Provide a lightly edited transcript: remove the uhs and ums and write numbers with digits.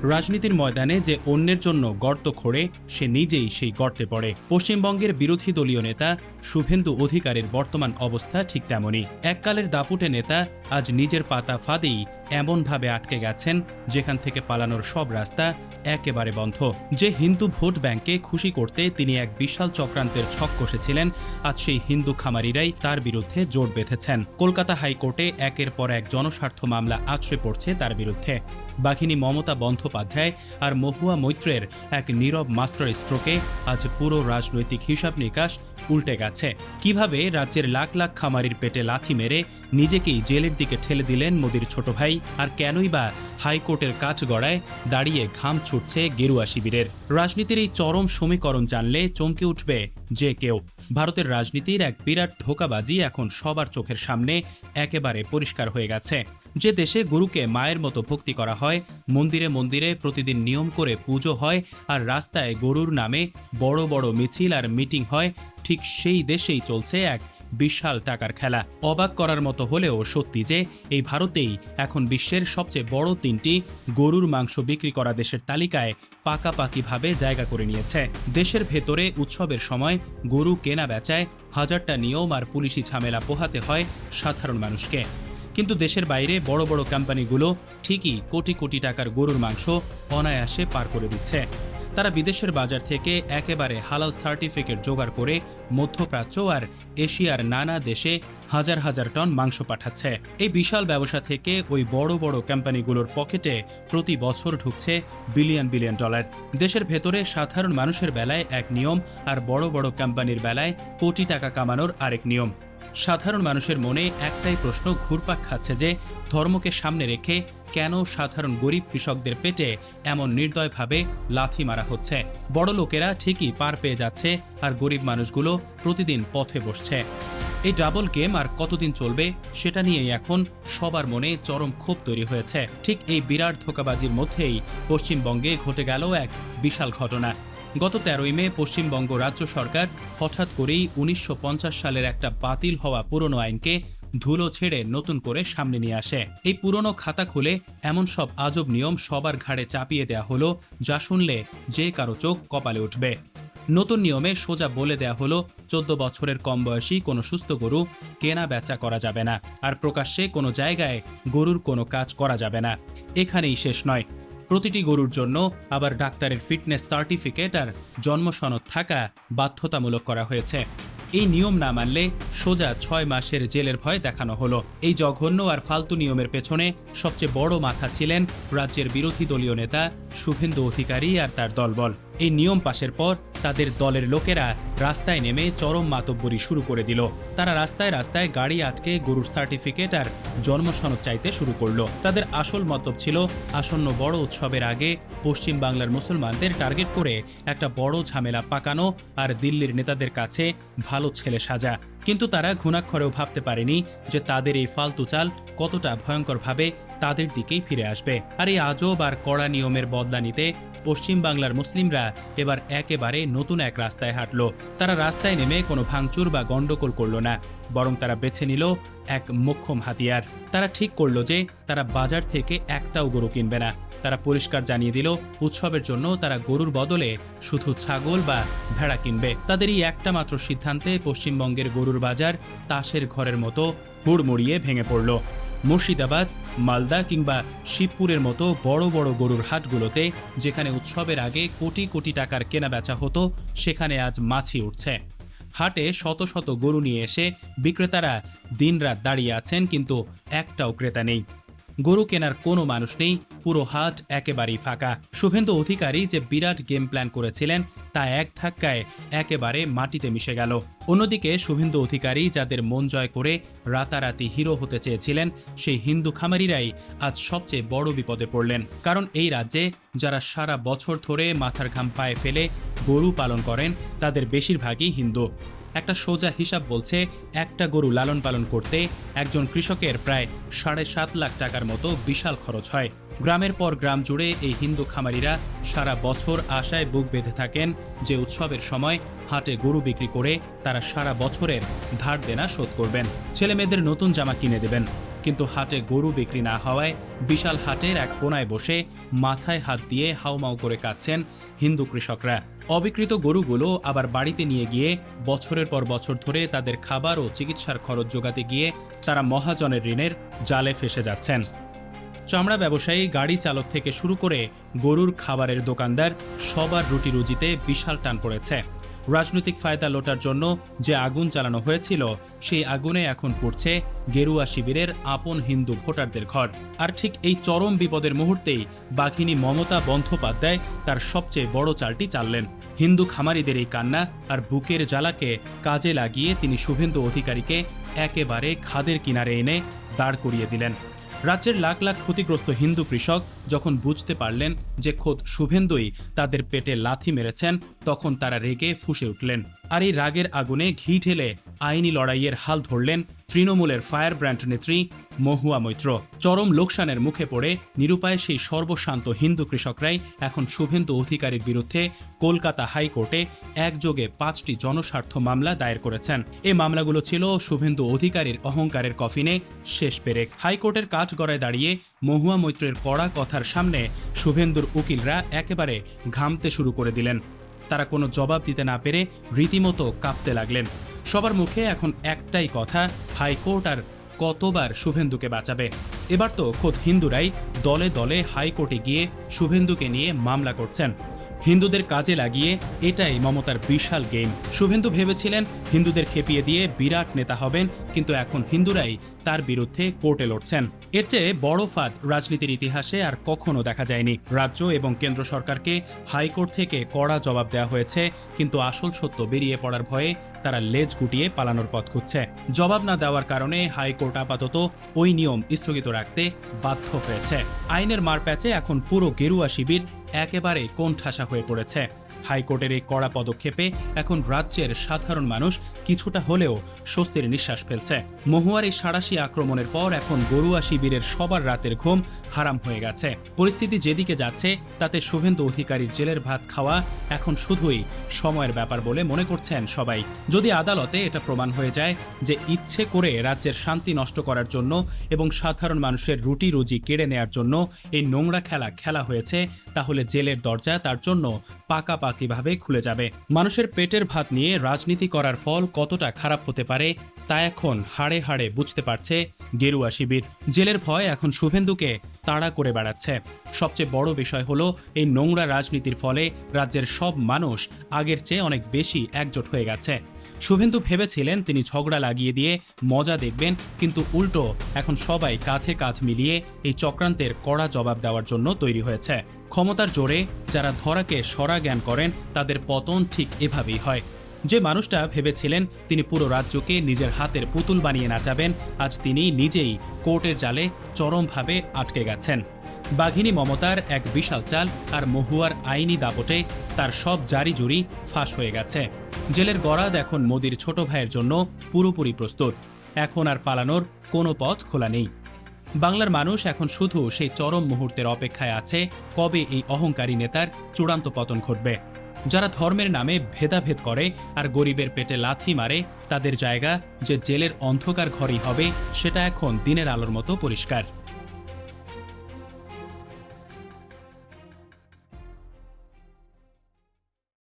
রাজনীতির ময়দানে যে অন্যের জন্য গর্ত খোঁড়ে সে নিজেই সেই গর্তে পড়ে। পশ্চিমবঙ্গের বিরোধী দলীয় নেতা শুভেন্দু অধিকারীর বর্তমান অবস্থা ঠিক তেমনই। এককালের দাপুটে নেতা আজ নিজের পাতা ফাঁদেই এমনভাবে আটকে গেছেন যেখান থেকে পালানোর সব রাস্তা একেবারে বন্ধ। যে হিন্দু ভোট ব্যাংকে খুশি করতে তিনি এক বিশাল চক্রান্তের ছক কষেছিলেন, আজ সেই হিন্দু খামারিরাই তার বিরুদ্ধে জোট বেঁধেছেন। কলকাতা হাইকোর্টে একের পর এক জনস্বার্থ মামলা আছড়ে পড়ছে তার বিরুদ্ধে। বাঘিনী মমতা বন্দ্যোপাধ্যায় আর মহুয়া মৈত্রের এক নীরব মাস্টার স্ট্রোকে আজ পুরো রাজনৈতিক হিসাব নিকাশ উল্টে গেছে। কিভাবে রাজ্যের লাখ লাখ খামারির পেটে লাথি মেরে নিজেকেই জেলের দিকে ঠেলে দিলেন মোদির ছোট ভাই, আর কেনই বা হাইকোর্টের কাঠগড়ায় দাঁড়িয়ে ঘাম ছুটছে গেরুয়া শিবিরের। রাজনীতির এই চরম সমীকরণ জানলে চমকে উঠবে যে কেউ। ভারতের রাজনীতির এক বিরাট ধোঁকাবাজি এখন সবার চোখের সামনে একেবারে পরিষ্কার হয়ে গেছে। যে দেশে গুরুকে মায়ের মতো ভক্তি করা হয়, মন্দিরে মন্দিরে প্রতিদিন নিয়ম করে পুজো হয়, আর রাস্তায় গরুর নামে বড় বড় মিছিল আর মিটিং হয়, ঠিক সেই দেশেই চলছে এক বিশাল টাকার খেলা। অবাক করার মতো হলেও সত্যি যে এই ভারতেই এখন বিশ্বের সবচেয়ে বড় 3টি গরুর মাংস বিক্রি করা দেশের তালিকায় পাকাপাকিভাবে জায়গা করে নিয়েছে। দেশের ভেতরে উৎসবের সময় গরু কেনা বেচায় হাজারটা নিয়ম আর পুলিশি ঝামেলা পোহাতে হয় সাধারণ মানুষকে। কিন্তু দেশের বাইরে বড় বড় কোম্পানিগুলো ঠিকই কোটি কোটি টাকার গরুর মাংস অনায়াসে পার করে দিচ্ছে। তারা বিদেশের বাজার থেকে একেবারে হালাল সার্টিফিকেট জোগাড় করে মধ্যপ্রাচ্য আর এশিয়ার নানা দেশে হাজার হাজার টন মাংস পাঠাচ্ছে। এই বিশাল ব্যবসা থেকে ওই বড় বড় কোম্পানিগুলোর পকেটে প্রতি বছর ঢুকছে বিলিয়ন বিলিয়ন ডলার। দেশের ভেতরে সাধারণ মানুষের বেলায় এক নিয়ম, আর বড় বড় কোম্পানির বেলায় কোটি টাকা কামানোর আরেক নিয়ম। সাধারণ মানুষের মনে একটাই প্রশ্ন ঘুরপাক খাচ্ছে যে ধর্মকে সামনে রেখে কেন সাধারণ গরিব কৃষকদের পেটে এমন নির্দয়ভাবে লাথি মারা হচ্ছে। বড় লোকেরা ঠিকই পার পেয়ে যাচ্ছে আর গরিব মানুষগুলো প্রতিদিন পথে বসছে। এই ডাবল গেম আর কতদিন চলবে সেটা নিয়েই এখন সবার মনে চরম ক্ষোভ তৈরি হয়েছে। ঠিক এই বিরাট ধোঁকাবাজির মধ্যেই পশ্চিমবঙ্গে ঘটে গেল এক বিশাল ঘটনা। গত 13ই মে পশ্চিমবঙ্গ রাজ্য সরকার হঠাৎ করেই 1950 সালের একটা বাতিল হওয়া পুরনো আইনকে ধুলো ছেড়ে নতুন করে সামনে নিয়ে আসে। এই পুরনো খাতা খুলে এমন সব আজব নিয়ম সবার ঘাড়ে চাপিয়ে দেয়া হলো যা শুনলে যে কারো চোখ কপালে উঠবে। নতুন নিয়মে সোজা বলে দেয়া হলো 14 বছরের কম বয়সী কোনো সুস্থ গরু কেনা বেচা করা যাবে না, আর প্রকাশ্যে কোনো জায়গায় গরুর কোনো কাজ করা যাবে না। এখানেই শেষ নয়, প্রতিটি গরুর জন্য আবার ডাক্তারের ফিটনেস সার্টিফিকেট আর জন্ম সনদ থাকা বাধ্যতামূলক করা হয়েছে। এই নিয়ম না মানলে সোজা 6 মাসের জেলের ভয় দেখানো হলো। এই জঘন্য আর ফালতু নিয়মের পেছনে সবচেয়ে বড় মাথা ছিলেন রাজ্যের বিরোধী দলীয় নেতা শুভেন্দু অধিকারী আর তার দলবল। এই নিয়ম পাশের পর তাদের দলের লোকেরা রাস্তায় নেমে চরম মাতব্বরি শুরু করে দিল। তারা রাস্তায় রাস্তায় গাড়ি আটকে গরুর সার্টিফিকেট আর জন্ম সনদ চাইতে শুরু করলো। তাদের আসল মতলব ছিল আসন্ন বড় উৎসবের আগে পশ্চিম বাংলার মুসলমানদের টার্গেট করে একটা বড় ঝামেলা পাকানো আর দিল্লির নেতাদের কাছে ভালো ছেলে সাজা। কিন্তু তারা ঘুণাক্ষরেও ভাবতে পারেনি যে তাদের এই ফালতু চাল কতটা ভয়ঙ্করভাবে তাদের দিকেই ফিরে আসবে। আর এই আজব আর কড়া নিয়মের বদলা নিতে পশ্চিম বাংলার মুসলিমরা এবার একেবারে নতুন এক রাস্তায় হাঁটল। তারা রাস্তায় নেমে কোনো ভাঙচুর বা গন্ডগোল করল না, বরং তারা বেছে নিল এক মোক্ষম হাতিয়ার। তারা ঠিক করল যে তারা বাজার থেকে একটাও গরু কিনবে না। তারা পরিষ্কার জানিয়ে দিল উৎসবের জন্য তারা গরুর বদলে শুধু ছাগল বা ভেড়া কিনবে। তাদের এই একটা মাত্র সিদ্ধান্তে পশ্চিমবঙ্গের গরুর বাজার তাসের ঘরের মতো হুড়মুড়িয়ে ভেঙে পড়ল। মুর্শিদাবাদ, মালদা কিংবা শিবপুরের মতো বড় বড় গরুর হাটগুলোতে যেখানে উৎসবের আগে কোটি কোটি টাকার কেনা বেচা হতো, সেখানে আজ মাছি উঠছে। হাটে শত শত গরু নিয়ে এসে বিক্রেতারা দিনরাত দাঁড়িয়ে আছেন, কিন্তু একটাও ক্রেতা নেই। গরু কেনার কোনো মানুষ নেই, পুরো হাট একেবারেই ফাঁকা। শুভেন্দু অধিকারী যে বিরাট গেম প্ল্যান করেছিলেন তা এক ধাক্কায় একেবারে মাটিতে মিশে গেল। অন্যদিকে শুভেন্দু অধিকারী যাদের মন জয় করে রাতারাতি হিরো হতে চেয়েছিলেন, সেই হিন্দু খামারিরাই আজ সবচেয়ে বড় বিপদে পড়লেন। কারণ এই রাজ্যে যারা সারা বছর ধরে মাথার ঘাম পায়ে ফেলে গরু পালন করেন তাদের বেশিরভাগই হিন্দু। একটা সোজা হিসাব বলছে একটা গরু লালন পালন করতে একজন কৃষকের প্রায় 7.5 লাখ টাকার মতো বিশাল খরচ হয়। গ্রামের পর গ্রাম জুড়ে এই হিন্দু খামারিরা সারা বছর আশায় বুক বেঁধে থাকেন যে উৎসবের সময় হাটে গরু বিক্রি করে তারা সারা বছরের ধার দেনা শোধ করবেন, ছেলে মেয়েদের নতুন জামা কিনে দেবেন। কিন্তু হাটে গরু বিক্রি না হওয়ায় বিশাল হাটের এক কোনায় বসে মাথায় হাত দিয়ে হাউমাউ করে কাঁদছেন হিন্দু কৃষকরা। অবিকৃত গরুগুলো আবার বাড়িতে নিয়ে গিয়ে বছরের পর বছর ধরে তাদের খাবার ও চিকিৎসার খরচ জোগাতে গিয়ে তারা মহাজনের ঋণের জালে ফেসে যাচ্ছেন। চামড়া ব্যবসায়ী, গাড়ি চালক থেকে শুরু করে গরুর খাবারের দোকানদার সবার রুটি রুজিতে বিশাল টান পড়েছে। রাজনৈতিক ফায়দা লোটার জন্য যে আগুন চালানো হয়েছিল সেই আগুনে এখন পড়ছে গেরুয়া শিবিরের আপন হিন্দু ভোটারদের ঘর। আর ঠিক এই চরম বিপদের মুহূর্তেই বাঘিনী মমতা বন্দ্যোপাধ্যায় তার সবচেয়ে বড় চালটি চাললেন। হিন্দু খামারিদের এই কান্না আর বুকের জ্বালাকে কাজে লাগিয়ে তিনি শুভেন্দু অধিকারীকে একেবারে খাদের কিনারে এনে দাঁড় করিয়ে দিলেন। রাজ্যের লাখ লাখ ক্ষতিগ্রস্ত হিন্দু কৃষক যখন বুঝতে পারলেন যে খোদ শুভেন্দুই তাদের পেটে লাথি মেরেছেন, তখন তারা রেগে ফুঁসে উঠলেন। আর এই রাগের আগুনে ঘি ঢেলে আইনি লড়াইয়ের হাল ধরলেন তৃণমূলের ফায়ার ব্র্যান্ড নেত্রী মহুয়া মৈত্র। চরম লোকসানের মুখে পড়ে নিরুপায় সেই সর্বশান্ত হিন্দু কৃষকরাই এখন শুভেন্দু অধিকারীর বিরুদ্ধে কলকাতা হাইকোর্টে একযোগে 5টি জনস্বার্থ মামলা দায়ের করেছেন। এই মামলাগুলো ছিল শুভেন্দু অধিকারীর অহংকারের কফিনে শেষ পেরেক। হাইকোর্টের কাঠগড়ায় দাঁড়িয়ে মহুয়া মৈত্রের কড়া কথার সামনে শুভেন্দুর উকিলরা একেবারে ঘামতে শুরু করে দিলেন। তারা কোনো জবাব দিতে না পেরে রীতিমতো কাঁপতে লাগলেন। সবার মুখে এখন একটাই কথা, হাইকোর্ট আর কতবার শুভেন্দুকে বাঁচাবে। এবার তো খোদ হিন্দুরাই দলে দলে হাইকোর্টে গিয়ে শুভেন্দুকে নিয়ে মামলা করছেন। হিন্দুদের কাজে লাগিয়ে এটাই মমতার বিশাল গেম। শুভেন্দু ভেবেছিলেন হিন্দুদের খেপিয়ে দিয়ে বিরাট নেতা হবেন, কিন্তু এখন হিন্দুরাই তার বিরুদ্ধে কোর্টে লড়ছেন। এর চেয়ে বড় ফাঁদ রাজনীতির ইতিহাসে আর কখনো দেখা যায়নি। রাজ্য এবং কেন্দ্র সরকারকে হাইকোর্ট থেকে কড়া জবাব দেওয়া হয়েছে, কিন্তু আসল সত্য বেরিয়ে পড়ার ভয়ে তারা লেজ গুটিয়ে পালানোর পথ খুঁজছে। জবাব না দেওয়ার কারণে হাইকোর্ট আপাতত ওই নিয়ম স্থগিত রাখতে বাধ্য হয়েছে। আইনের মারপ্যাচে এখন পুরো গেরুয়া শিবির একেবারে কোণঠাসা হয়ে পড়েছে। হাইকোর্টের এই কড়া পদক্ষেপে এখন রাজ্যের সাধারণ মানুষ কিছুটা হলেও স্বস্তির নিঃশ্বাস ফেলছে। মহুয়ার এই সাঁড়াশি আক্রমণের পর এখন গরুয়া শিবিরের সবার রাতের ঘুম হারাম হয়ে গেছে। পরিস্থিতি যেদিকে যাচ্ছে তাতে শুভেন্দু অধিকারীর জেলের ভাত খাওয়া এখন শুধুই সময়ের ব্যাপার বলে মনে করছেন সবাই। যদি আদালতে এটা প্রমাণ হয়ে যায় যে ইচ্ছে করে রাজ্যের শান্তি নষ্ট করার জন্য এবং সাধারণ মানুষের রুটি রুজি কেড়ে নেয়ার জন্য এই নোংরা খেলা হয়েছে, তাহলে জেলের দরজা তার জন্য পাকাপাকিভাবে খুলে যাবে। মানুষের পেটের ভাত নিয়ে রাজনীতি করার ফল কতটা খারাপ হতে পারে তা এখন হাড়ে হাড়ে বুঝতে পারছে গেরুয়া শিবির। জেলের ভয় এখন শুভেন্দুকে তাড়া করে বেড়াচ্ছে। সবচেয়ে বড় বিষয় হলো এই নোংরা রাজনীতির ফলে রাজ্যের সব মানুষ আগের চেয়ে অনেক বেশি একজোট হয়ে গেছে। শুভেন্দু ভেবেছিলেন তিনি ঝগড়া লাগিয়ে দিয়ে মজা দেখবেন, কিন্তু উল্টো এখন সবাই কাঁধে কাঁধ মিলিয়ে এই চক্রান্তের কড়া জবাব দেওয়ার জন্য তৈরি হয়েছে। ক্ষমতার জোরে যারা ধরাকে সরা জ্ঞান করেন তাদের পতন ঠিক এভাবেই হয়। যে মানুষটা ভেবেছিলেন তিনি পুরো রাজ্যকে নিজের হাতের পুতুল বানিয়ে নাচাবেন, আজ তিনি নিজেই কোর্টের জালে চরমভাবে আটকে গেছেন। বাঘিনী মমতার এক বিশাল চাল আর মহুয়ার আইনি দাপটে তার সব জারি জুরি ফাঁস হয়ে গেছে। জেলের গরাদ এখন মোদির ছোট ভাইয়ের জন্য পুরোপুরি প্রস্তুত। এখন আর পালানোর কোনো পথ খোলা নেই। বাংলার মানুষ এখন শুধু সেই চরম মুহূর্তের অপেক্ষায় আছে, কবে এই অহংকারী নেতার চূড়ান্ত পতন ঘটবে। যারা ধর্মের নামে ভেদাভেদ করে আর গরিবের পেটে লাথি মারে, তাদের জায়গা যে জেলের অন্ধকার ঘরেই হবে সেটা এখন দিনের আলোর মতো পরিষ্কার।